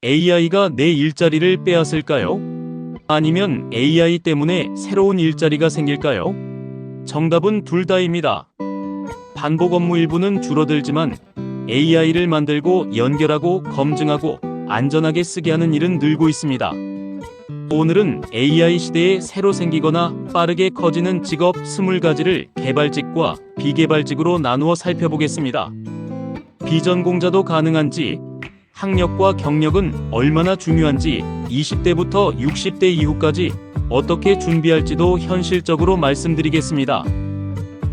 AI가 내 일자리를 빼앗을까요? 아니면 AI 때문에 새로운 일자리가 생길까요? 정답은 둘 다입니다. 반복 업무 일부는 줄어들지만 AI를 만들고 연결하고 검증하고 안전하게 쓰게 하는 일은 늘고 있습니다. 오늘은 AI 시대에 새로 생기거나 빠르게 커지는 직업 20가지를 개발직과 비개발직으로 나누어 살펴보겠습니다. 비전공자도 가능한지, 학력과 경력은 얼마나 중요한지, 20대부터 60대 이후까지 어떻게 준비할지도 현실적으로 말씀드리겠습니다.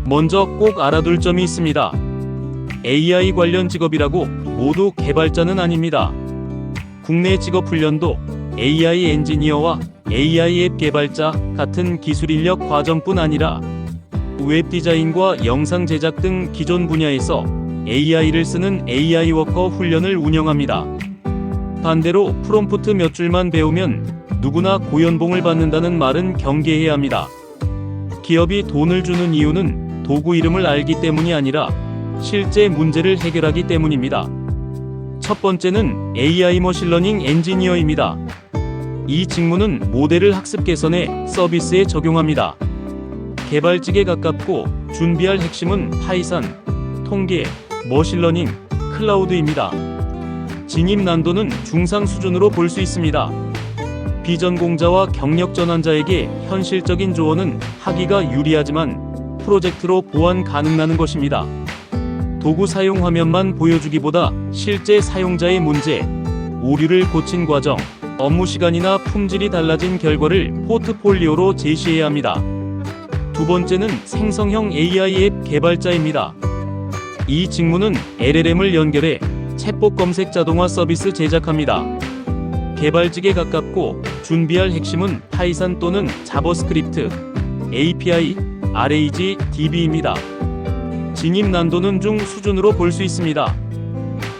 먼저 꼭 알아둘 점이 있습니다. AI 관련 직업이라고 모두 개발자는 아닙니다. 국내 직업훈련도 AI 엔지니어와 AI 앱 개발자 같은 기술 인력 과정뿐 아니라 웹 디자인과 영상 제작 등 기존 분야에서 AI를 쓰는 AI 워커 훈련을 운영합니다. 반대로 프롬프트 몇 줄만 배우면 누구나 고연봉을 받는다는 말은 경계해야 합니다. 기업이 돈을 주는 이유는 도구 이름을 알기 때문이 아니라 실제 문제를 해결하기 때문입니다. 첫 번째는 AI 머신러닝 엔지니어입니다. 이 직무는 모델을 학습 개선해 서비스에 적용합니다. 개발직에 가깝고 준비할 핵심은 파이썬, 통계, 머신러닝, 클라우드입니다. 진입 난도는 중상 수준으로 볼 수 있습니다. 비전공자와 경력 전환자에게 현실적인 조언은 하기가 유리하지만 프로젝트로 보완 가능하는 것입니다. 도구 사용 화면만 보여주기보다 실제 사용자의 문제, 오류를 고친 과정, 업무 시간이나 품질이 달라진 결과를 포트폴리오로 제시해야 합니다. 두 번째는 생성형 AI 앱 개발자입니다. 이 직무는 LLM을 연결해 챗봇 검색 자동화 서비스 제작합니다. 개발직에 가깝고 준비할 핵심은 파이썬 또는 자바스크립트, API, RAG, DB입니다. 진입 난도는 중 수준으로 볼 수 있습니다.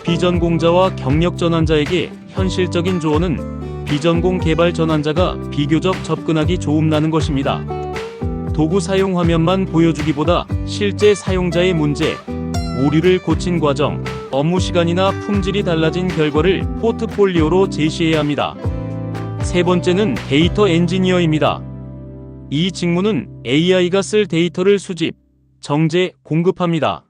비전공자와 경력 전환자에게 현실적인 조언은 비전공 개발 전환자가 비교적 접근하기 조음나는 것입니다. 도구 사용 화면만 보여주기보다 실제 사용자의 문제, 오류를 고친 과정, 업무 시간이나 품질이 달라진 결과를 포트폴리오로 제시해야 합니다. 세 번째는 데이터 엔지니어입니다. 이 직무는 AI가 쓸 데이터를 수집, 정제, 공급합니다.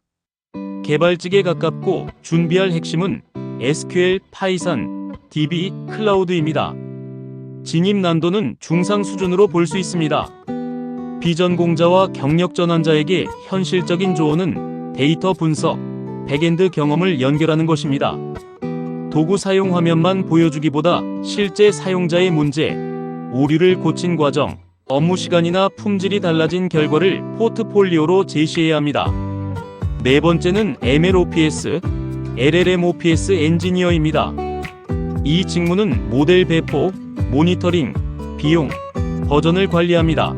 개발직에 가깝고 준비할 핵심은 SQL, 파이썬, DB, 클라우드입니다. 진입 난도는 중상 수준으로 볼 수 있습니다. 비전공자와 경력 전환자에게 현실적인 조언은 데이터 분석, 백엔드 경험을 연결하는 것입니다. 도구 사용 화면만 보여주기보다 실제 사용자의 문제, 오류를 고친 과정, 업무 시간이나 품질이 달라진 결과를 포트폴리오로 제시해야 합니다. 네 번째는 MLOps, LLMOps 엔지니어입니다. 이 직무는 모델 배포, 모니터링, 비용, 버전을 관리합니다.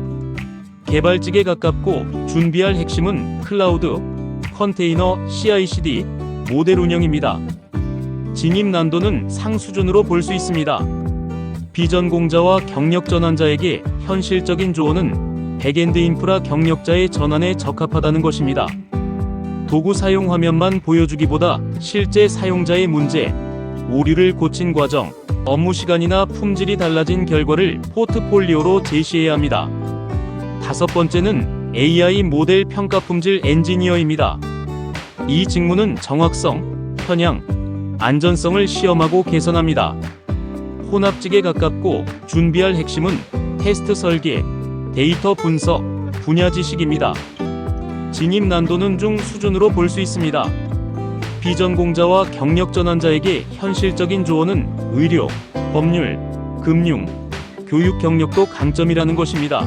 개발직에 가깝고 준비할 핵심은 클라우드, 컨테이너, CI/CD, 모델 운영입니다. 진입 난도는 상수준으로 볼 수 있습니다. 비전공자와 경력 전환자에게 현실적인 조언은 백엔드 인프라 경력자의 전환에 적합하다는 것입니다. 도구 사용 화면만 보여주기보다 실제 사용자의 문제, 오류를 고친 과정, 업무 시간이나 품질이 달라진 결과를 포트폴리오로 제시해야 합니다. 다섯 번째는 AI 모델 평가 품질 엔지니어입니다. 이 직무는 정확성, 편향, 안전성을 시험하고 개선합니다. 혼합직에 가깝고 준비할 핵심은 테스트 설계, 데이터 분석, 분야 지식입니다. 진입 난도는 중 수준으로 볼 수 있습니다. 비전공자와 경력 전환자에게 현실적인 조언은 의료, 법률, 금융, 교육 경력도 강점이라는 것입니다.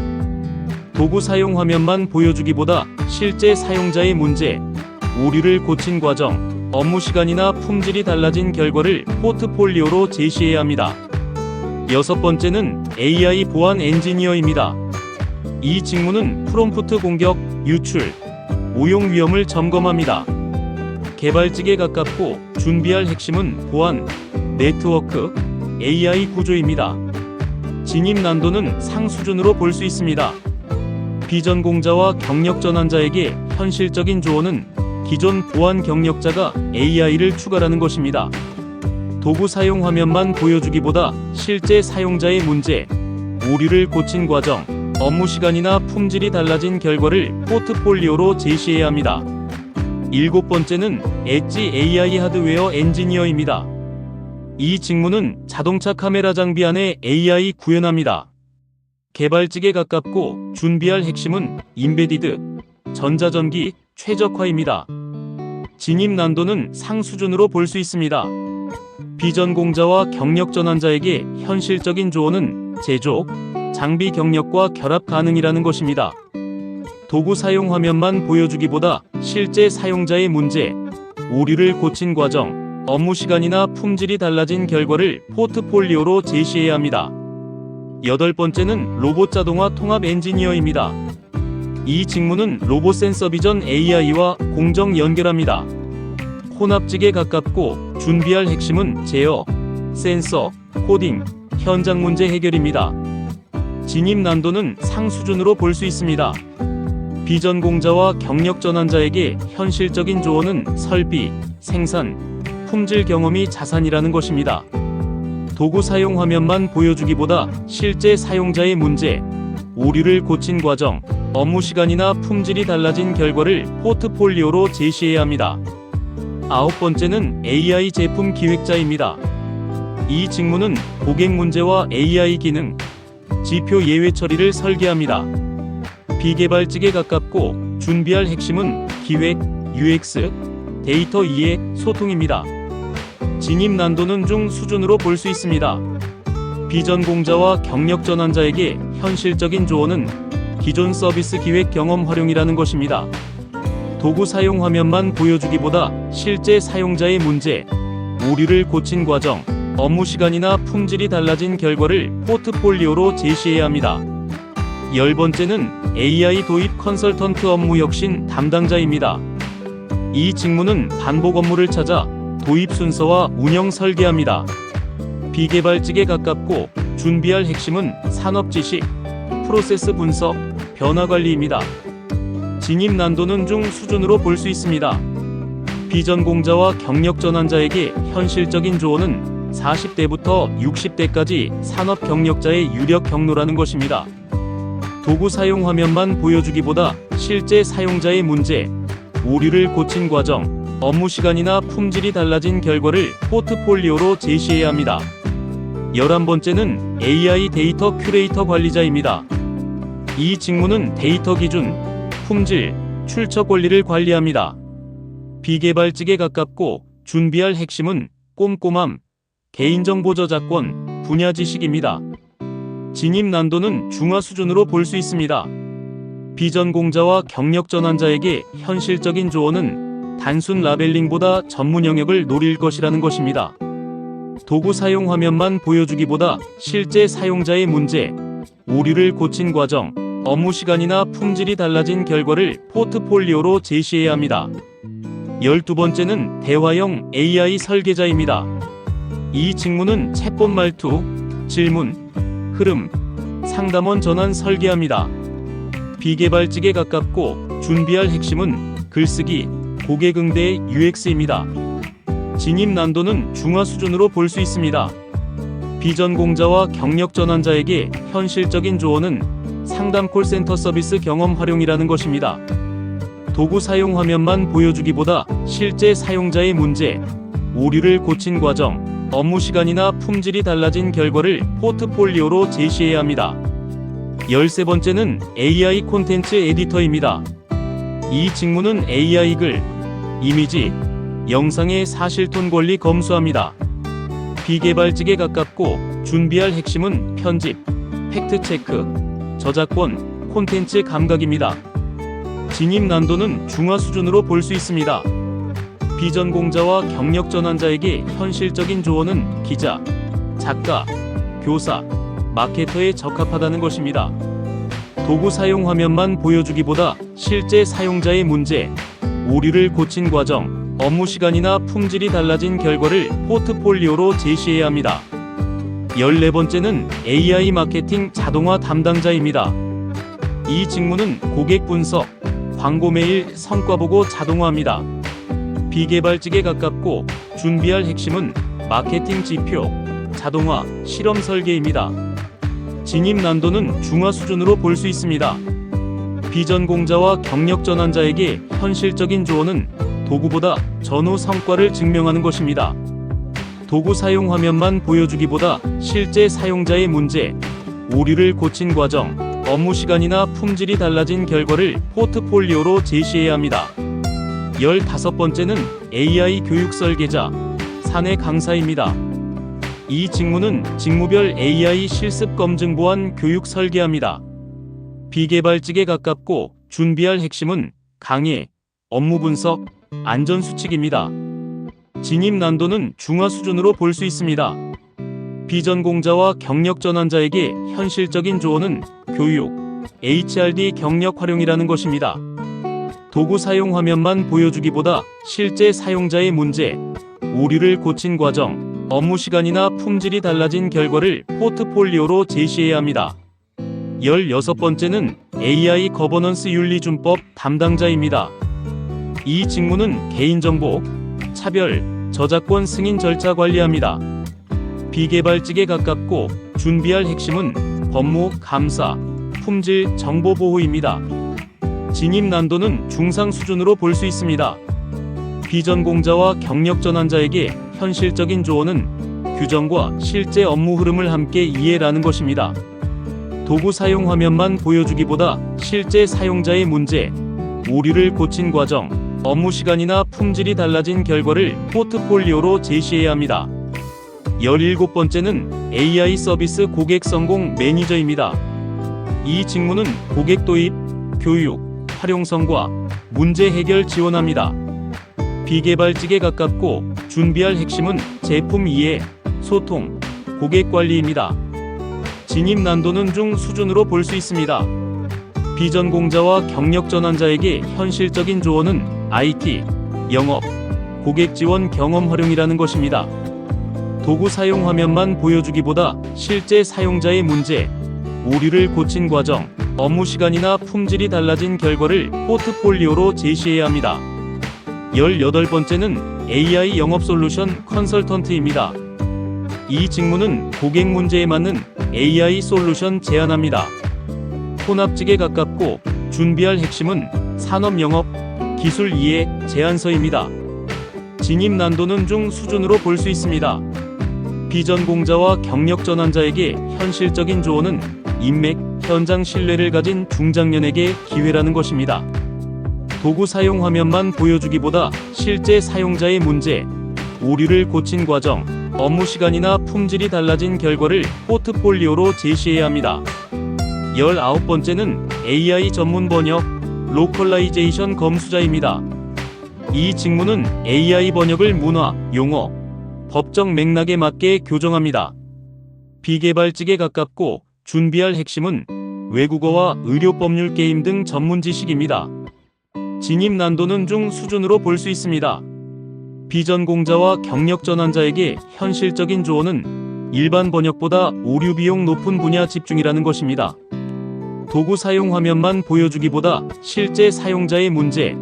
도구 사용 화면만 보여주기보다 실제 사용자의 문제, 오류를 고친 과정, 업무 시간이나 품질이 달라진 결과를 포트폴리오로 제시해야 합니다. 여섯 번째는 AI 보안 엔지니어입니다. 이 직무는 프롬프트 공격, 유출, 오용 위험을 점검합니다. 개발직에 가깝고 준비할 핵심은 보안, 네트워크, AI 구조입니다. 진입 난도는 상수준으로 볼 수 있습니다. 비전공자와 경력 전환자에게 현실적인 조언은 기존 보안 경력자가 AI를 추가하는 것입니다. 도구 사용 화면만 보여주기보다 실제 사용자의 문제, 오류를 고친 과정, 업무 시간이나 품질이 달라진 결과를 포트폴리오로 제시해야 합니다. 7번째는 엣지 AI 하드웨어 엔지니어입니다. 이 직무는 자동차 카메라 장비 안에 AI 구현합니다. 개발직에 가깝고 준비할 핵심은 인베디드, 전자전기, 최적화입니다. 진입 난도는 상수준으로 볼 수 있습니다. 비전공자와 경력 전환자에게 현실적인 조언은 제조, 장비 경력과 결합 가능이라는 것입니다. 도구 사용 화면만 보여주기보다 실제 사용자의 문제, 오류를 고친 과정, 업무 시간이나 품질이 달라진 결과를 포트폴리오로 제시해야 합니다. 8번째는 로봇 자동화 통합 엔지니어입니다. 이 직무는 로봇 센서 비전 AI와 공정 연결합니다. 혼합직에 가깝고 준비할 핵심은 제어, 센서, 코딩, 현장 문제 해결입니다. 진입 난도는 상수준으로 볼 수 있습니다. 비전공자와 경력 전환자에게 현실적인 조언은 설비, 생산, 품질 경험이 자산이라는 것입니다. 도구 사용 화면만 보여주기보다 실제 사용자의 문제, 오류를 고친 과정, 업무 시간이나 품질이 달라진 결과를 포트폴리오로 제시해야 합니다. 9번째는 AI 제품 기획자입니다. 이 직무는 고객 문제와 AI 기능, 지표 예외 처리를 설계합니다. 비개발직에 가깝고 준비할 핵심은 기획, UX, 데이터 이해, 소통입니다. 진입 난도는 중 수준으로 볼 수 있습니다. 비전공자와 경력 전환자에게 현실적인 조언은 기존 서비스 기획 경험 활용이라는 것입니다. 도구 사용 화면만 보여주기보다 실제 사용자의 문제, 오류를 고친 과정, 업무 시간이나 품질이 달라진 결과를 포트폴리오로 제시해야 합니다. 10번째는 AI 도입 컨설턴트 업무 혁신 담당자입니다. 이 직무는 반복 업무를 찾아 도입 순서와 운영 설계합니다. 비개발직에 가깝고 준비할 핵심은 산업 지식, 프로세스 분석, 변화 관리입니다. 진입 난도는 중 수준으로 볼 수 있습니다. 비전공자와 경력 전환자에게 현실적인 조언은 40대부터 60대까지 산업 경력자의 유력 경로라는 것입니다. 도구 사용 화면만 보여주기보다 실제 사용자의 문제, 오류를 고친 과정, 업무 시간이나 품질이 달라진 결과를 포트폴리오로 제시해야 합니다. 11번째는 AI 데이터 큐레이터 관리자입니다. 이 직무는 데이터 기준, 품질, 출처 권리를 관리합니다. 비개발직에 가깝고 준비할 핵심은 꼼꼼함, 개인정보 저작권, 분야 지식입니다. 진입 난도는 중하 수준으로 볼 수 있습니다. 비전공자와 경력 전환자에게 현실적인 조언은 단순 라벨링보다 전문 영역을 노릴 것이라는 것입니다. 도구 사용 화면만 보여주기보다 실제 사용자의 문제, 오류를 고친 과정, 업무 시간이나 품질이 달라진 결과를 포트폴리오로 제시해야 합니다. 12번째는 대화형 AI 설계자입니다. 이 직무는 챗봇 말투, 질문, 흐름, 상담원 전환 설계합니다. 비개발직에 가깝고 준비할 핵심은 글쓰기, 고객 응대 UX입니다. 진입 난도는 중하 수준으로 볼 수 있습니다. 비전공자와 경력 전환자에게 현실적인 조언은 상담 콜센터 서비스 경험 활용이라는 것입니다. 도구 사용 화면만 보여주기보다 실제 사용자의 문제, 오류를 고친 과정, 업무 시간이나 품질이 달라진 결과를 포트폴리오로 제시해야 합니다. 13번째는 AI 콘텐츠 에디터입니다. 이 직무는 AI 글, 이미지, 영상의 사실톤 권리 검수합니다. 비개발직에 가깝고 준비할 핵심은 편집, 팩트체크, 저작권, 콘텐츠 감각입니다. 진입 난도는 중하 수준으로 볼 수 있습니다. 비전공자와 경력 전환자에게 현실적인 조언은 기자, 작가, 교사, 마케터에 적합하다는 것입니다. 도구 사용 화면만 보여주기보다 실제 사용자의 문제, 오류를 고친 과정, 업무 시간이나 품질이 달라진 결과를 포트폴리오로 제시해야 합니다. 14번째는 AI 마케팅 자동화 담당자입니다. 이 직무는 고객 분석, 광고 메일, 성과 보고 자동화합니다. 비개발직에 가깝고 준비할 핵심은 마케팅 지표, 자동화, 실험 설계입니다. 진입 난도는 중화 수준으로 볼 수 있습니다. 비전 공자와 경력 전환자에게 현실적인 조언은 도구보다 전후 성과를 증명하는 것입니다. 도구 사용 화면만 보여주기보다 실제 사용자의 문제, 오류를 고친 과정, 업무 시간이나 품질이 달라진 결과를 포트폴리오로 제시해야 합니다. 15번째는 AI 교육 설계자, 사내 강사입니다. 이 직무는 직무별 AI 실습 검증 보완 교육 설계합니다. 비개발직에 가깝고 준비할 핵심은 강의, 업무 분석, 안전 수칙입니다. 진입 난도는 중화 수준으로 볼 수 있습니다. 비전 공자와 경력 전환자에게 현실적인 조언은 교육, HRD 경력 활용이라는 것입니다. 도구 사용 화면만 보여주기보다 실제 사용자의 문제, 오류를 고친 과정, 업무 시간이나 품질이 달라진 결과를 포트폴리오로 제시해야 합니다. 16번째는 AI 거버넌스 윤리준법 담당자입니다. 이 직무는 개인정보, 차별, 저작권 승인 절차 관리합니다. 비개발직에 가깝고 준비할 핵심은 법무, 감사, 품질, 정보 보호입니다. 진입 난도는 중상 수준으로 볼 수 있습니다. 비전 공자와 경력 전환자에게 현실적인 조언은 규정과 실제 업무 흐름을 함께 이해라는 것입니다. 도구 사용 화면만 보여주기보다 실제 사용자의 문제, 오류를 고친 과정, 업무 시간이나 품질이 달라진 결과를 포트폴리오로 제시해야 합니다. 17번째는 AI 서비스 고객 성공 매니저입니다. 이 직무는 고객 도입, 교육, 활용성과 문제 해결 지원합니다. 비개발직에 가깝고 준비할 핵심은 제품 이해, 소통, 고객 관리입니다. 진입 난도는 중 수준으로 볼 수 있습니다. 비전 공자와 경력 전환자에게 현실적인 조언은 IT, 영업, 고객 지원 경험 활용이라는 것입니다. 도구 사용 화면만 보여주기보다 실제 사용자의 문제, 오류를 고친 과정, 업무 시간이나 품질이 달라진 결과를 포트폴리오로 제시해야 합니다. 18번째는 AI 영업 솔루션 컨설턴트입니다. 이 직무는 고객 문제에 맞는 AI 솔루션 제안합니다. 혼합직에 가깝고 준비할 핵심은 산업 영업, 기술 이해, 제안서입니다. 진입 난도는 중 수준으로 볼 수 있습니다. 비전 공자와 경력 전환자에게 현실적인 조언은 인맥, 현장 신뢰를 가진 중장년에게 기회라는 것입니다. 도구 사용 화면만 보여주기보다 실제 사용자의 문제, 오류를 고친 과정, 업무 시간이나 품질이 달라진 결과를 포트폴리오로 제시해야 합니다. 19번째는 AI 전문 번역, 로컬라이제이션 검수자입니다. 이 직무는 AI 번역을 문화, 용어, 법적 맥락에 맞게 교정합니다. 비개발직에 가깝고 준비할 핵심은 외국어와 의료법률 게임 등 전문 지식입니다. 진입 난도는 중 수준으로 볼 수 있습니다. 비전 공자와 경력 전환자에게 현실적인 조언은 일반 번역보다 오류 비용 높은 분야 집중이라는 것입니다. 도구 사용 화면만 보여주기보다 실제 사용자의 문제,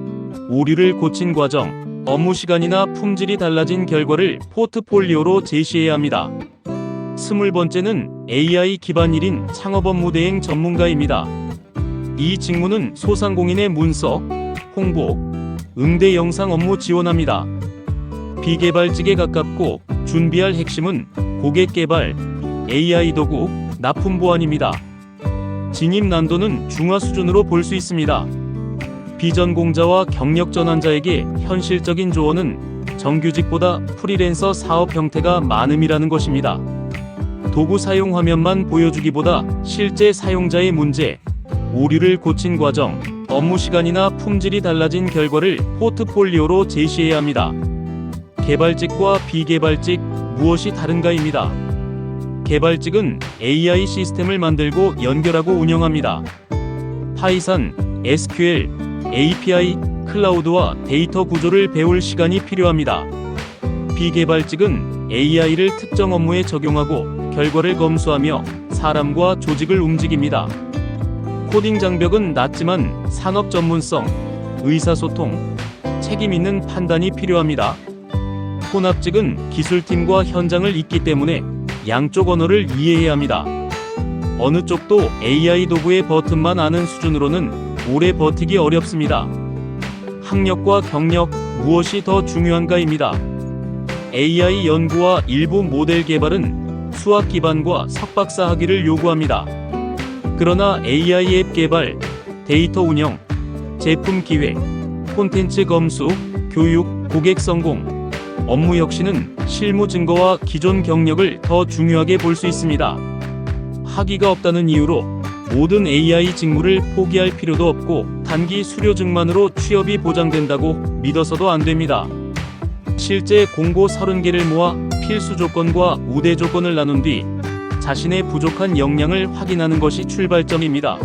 오류를 고친 과정, 업무 시간이나 품질이 달라진 결과를 포트폴리오로 제시해야 합니다. 20번째는 AI 기반 1인 창업 업무 대행 전문가입니다. 이 직무는 소상공인의 문서, 홍보, 응대 영상 업무 지원합니다. 비개발직에 가깝고 준비할 핵심은 고객 개발, AI 도구, 납품 보완입니다. 진입 난도는 중화 수준으로 볼 수 있습니다. 비전 공자와 경력 전환자에게 현실적인 조언은 정규직보다 프리랜서 사업 형태가 많음이라는 것입니다. 도구 사용 화면만 보여주기보다 실제 사용자의 문제, 오류를 고친 과정, 업무 시간이나 품질이 달라진 결과를 포트폴리오로 제시해야 합니다. 개발직과 비개발직, 무엇이 다른가입니다. 개발직은 AI 시스템을 만들고 연결하고 운영합니다. 파이썬, SQL, API, 클라우드와 데이터 구조를 배울 시간이 필요합니다. 비개발직은 AI를 특정 업무에 적용하고 결과를 검수하며 사람과 조직을 움직입니다. 코딩 장벽은 낮지만 산업 전문성, 의사소통, 책임 있는 판단이 필요합니다. 혼합직은 기술팀과 현장을 잇기 때문에 양쪽 언어를 이해해야 합니다. 어느 쪽도 AI 도구의 버튼만 아는 수준으로는 오래 버티기 어렵습니다. 학력과 경력, 무엇이 더 중요한가입니다. AI 연구와 일부 모델 개발은 수학 기반과 석박사 학위를 요구합니다. 그러나 AI 앱 개발, 데이터 운영, 제품 기획, 콘텐츠 검수, 교육, 고객 성공, 업무 혁신은 실무 증거와 기존 경력을 더 중요하게 볼 수 있습니다. 학위가 없다는 이유로 모든 AI 직무를 포기할 필요도 없고 단기 수료증만으로 취업이 보장된다고 믿어서도 안 됩니다. 실제 공고 30개를 모아 필수 조건과 우대 조건을 나눈 뒤 자신의 부족한 역량을 확인하는 것이 출발점입니다.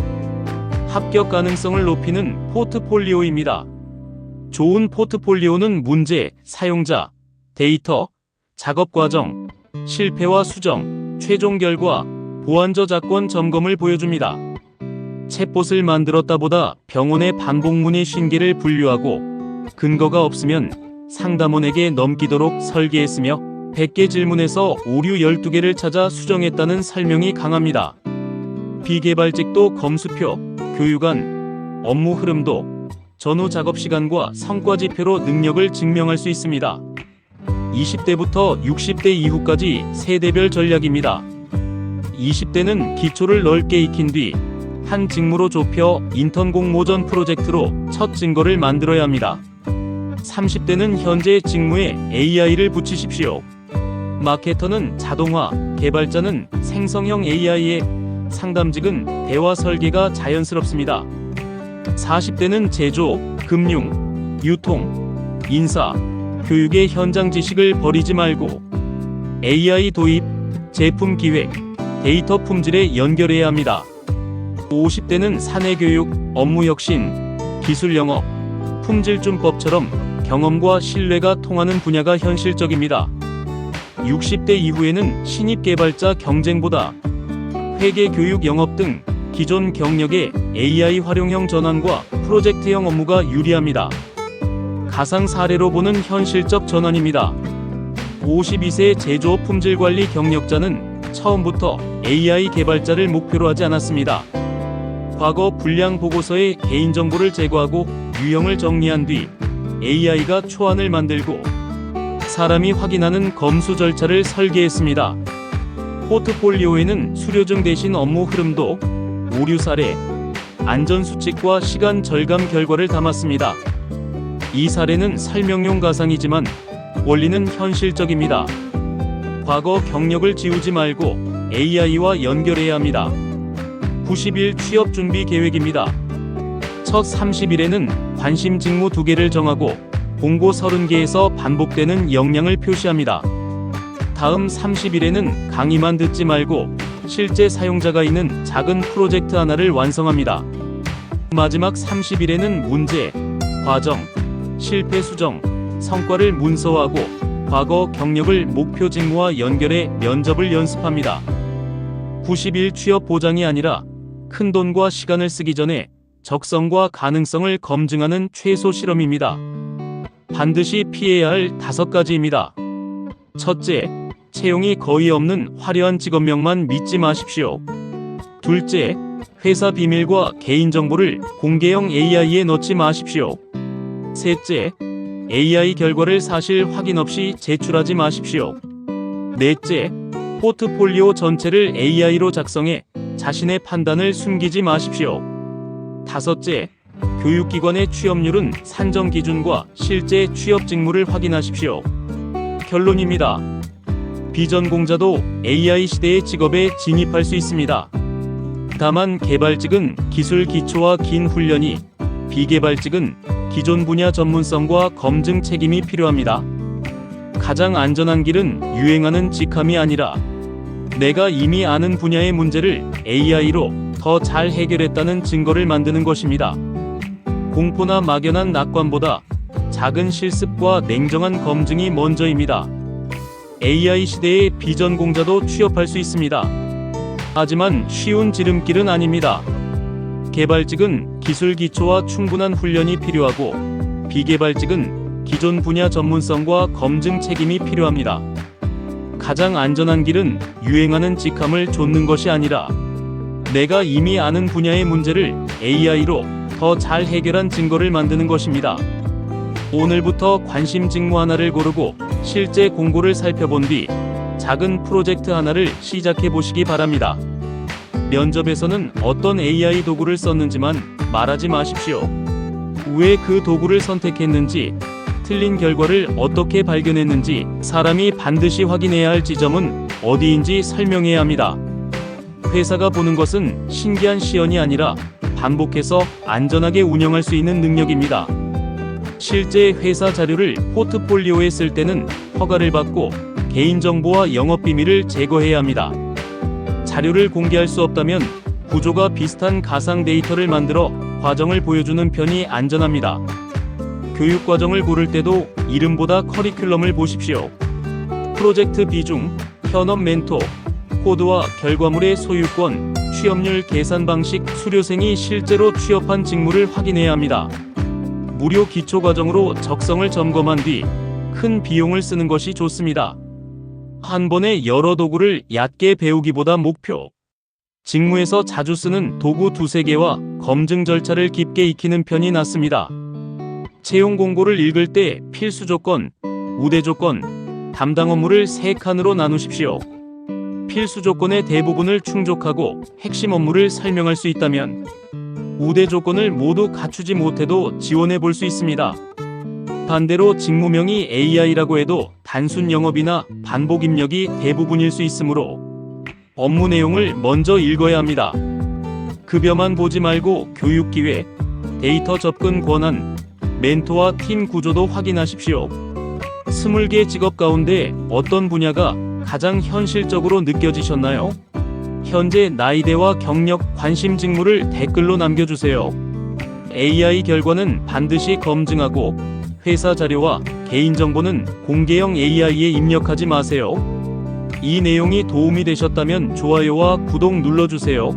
합격 가능성을 높이는 포트폴리오입니다. 좋은 포트폴리오는 문제, 사용자, 데이터, 작업 과정, 실패와 수정, 최종 결과, 보안 저작권 점검을 보여줍니다. 챗봇을 만들었다 보다 병원의 반복문의 쉰개를 분류하고 근거가 없으면 상담원에게 넘기도록 설계했으며 100개 질문에서 오류 12개를 찾아 수정했다는 설명이 강합니다. 비개발직도 검수표, 교육안, 업무 흐름도, 전후 작업 시간과 성과 지표로 능력을 증명할 수 있습니다. 20대부터 60대 이후까지 세대별 전략입니다. 20대는 기초를 넓게 익힌 뒤 한 직무로 좁혀 인턴 공모전 프로젝트로 첫 증거를 만들어야 합니다. 30대는 현재 직무에 AI를 붙이십시오. 마케터는 자동화, 개발자는 생성형 AI에, 상담직은 대화 설계가 자연스럽습니다. 40대는 제조, 금융, 유통, 인사, 교육의 현장 지식을 버리지 말고 AI 도입, 제품 기획, 데이터 품질에 연결해야 합니다. 50대는 사내 교육, 업무 혁신, 기술 영업, 품질준법처럼 경험과 신뢰가 통하는 분야가 현실적입니다. 60대 이후에는 신입 개발자 경쟁보다 회계 교육 영업 등 기존 경력의 AI 활용형 전환과 프로젝트형 업무가 유리합니다. 가상 사례로 보는 현실적 전환입니다. 52세 제조업 품질관리 경력자는 처음부터 AI 개발자를 목표로 하지 않았습니다. 과거 불량 보고서에 개인정보를 제거하고 유형을 정리한 뒤 AI가 초안을 만들고 사람이 확인하는 검수 절차를 설계했습니다. 포트폴리오에는 수료증 대신 업무 흐름도, 오류 사례, 안전수칙과 시간 절감 결과를 담았습니다. 이 사례는 설명용 가상이지만 원리는 현실적입니다. 과거 경력을 지우지 말고 AI와 연결해야 합니다. 90일 취업 준비 계획입니다. 첫 30일에는 관심 직무 2개를 정하고 공고 30개에서 반복되는 역량을 표시합니다. 다음 30일에는 강의만 듣지 말고 실제 사용자가 있는 작은 프로젝트 하나를 완성합니다. 마지막 30일에는 문제, 과정, 실패 수정, 성과를 문서화하고 과거 경력을 목표 직무와 연결해 면접을 연습합니다. 90일 취업 보장이 아니라 큰돈과 시간을 쓰기 전에 적성과 가능성을 검증하는 최소 실험입니다. 반드시 피해야 할 5가지입니다. 첫째, 채용이 거의 없는 화려한 직업명만 믿지 마십시오. 둘째, 회사 비밀과 개인정보를 공개형 AI에 넣지 마십시오. 셋째, AI 결과를 사실 확인 없이 제출하지 마십시오. 넷째, 포트폴리오 전체를 AI로 작성해 자신의 판단을 숨기지 마십시오. 다섯째, 교육기관의 취업률은 산정 기준과 실제 취업 직무를 확인하십시오. 결론입니다. 비전공자도 AI 시대의 직업에 진입할 수 있습니다. 다만 개발직은 기술 기초와 긴 훈련이, 비개발직은 기존 분야 전문성과 검증 책임이 필요합니다. 가장 안전한 길은 유행하는 직함이 아니라 내가 이미 아는 분야의 문제를 AI로 더 잘 해결했다는 증거를 만드는 것입니다. 공포나 막연한 낙관보다 작은 실습과 냉정한 검증이 먼저입니다. AI 시대의 비전공자도 취업할 수 있습니다. 하지만 쉬운 지름길은 아닙니다. 개발직은 기술 기초와 충분한 훈련이 필요하고 비개발직은 기존 분야 전문성과 검증 책임이 필요합니다. 가장 안전한 길은 유행하는 직함을 좇는 것이 아니라 내가 이미 아는 분야의 문제를 AI로 더 잘 해결한 증거를 만드는 것입니다. 오늘부터 관심 직무 하나를 고르고 실제 공고를 살펴본 뒤 작은 프로젝트 하나를 시작해 보시기 바랍니다. 면접에서는 어떤 AI 도구를 썼는지만 말하지 마십시오. 왜 그 도구를 선택했는지, 틀린 결과를 어떻게 발견했는지 사람이 반드시 확인해야 할 지점은 어디인지 설명해야 합니다. 회사가 보는 것은 신기한 시연이 아니라 반복해서 안전하게 운영할 수 있는 능력입니다. 실제 회사 자료를 포트폴리오에 쓸 때는 허가를 받고 개인정보와 영업비밀을 제거해야 합니다. 자료를 공개할 수 없다면 구조가 비슷한 가상 데이터를 만들어 과정을 보여주는 편이 안전합니다. 교육 과정을 고를 때도 이름보다 커리큘럼을 보십시오. 프로젝트 비중, 현업 멘토, 코드와 결과물의 소유권, 취업률 계산 방식, 수료생이 실제로 취업한 직무를 확인해야 합니다. 무료 기초 과정으로 적성을 점검한 뒤 큰 비용을 쓰는 것이 좋습니다. 한 번에 여러 도구를 얕게 배우기보다 목표. 직무에서 자주 쓰는 도구 2~3개와 검증 절차를 깊게 익히는 편이 낫습니다. 채용 공고를 읽을 때 필수 조건, 우대 조건, 담당 업무를 3칸으로 나누십시오. 필수 조건의 대부분을 충족하고 핵심 업무를 설명할 수 있다면 우대 조건을 모두 갖추지 못해도 지원해 볼 수 있습니다. 반대로 직무명이 AI라고 해도 단순 영업이나 반복 입력이 대부분일 수 있으므로 업무 내용을 먼저 읽어야 합니다. 급여만 보지 말고 교육 기회, 데이터 접근 권한, 멘토와 팀 구조도 확인하십시오. 20개 직업 가운데 어떤 분야가 가장 현실적으로 느껴지셨나요? 현재 나이대와 경력, 관심 직무를 댓글로 남겨주세요. AI 결과는 반드시 검증하고 회사 자료와 개인정보는 공개형 AI에 입력하지 마세요. 이 내용이 도움이 되셨다면 좋아요와 구독 눌러주세요.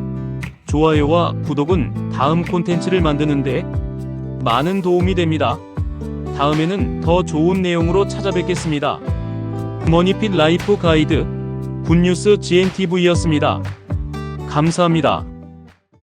좋아요와 구독은 다음 콘텐츠를 만드는데 많은 도움이 됩니다. 다음에는 더 좋은 내용으로 찾아뵙겠습니다. 머니핏 라이프 가이드 굿뉴스 GNTV였습니다. 감사합니다.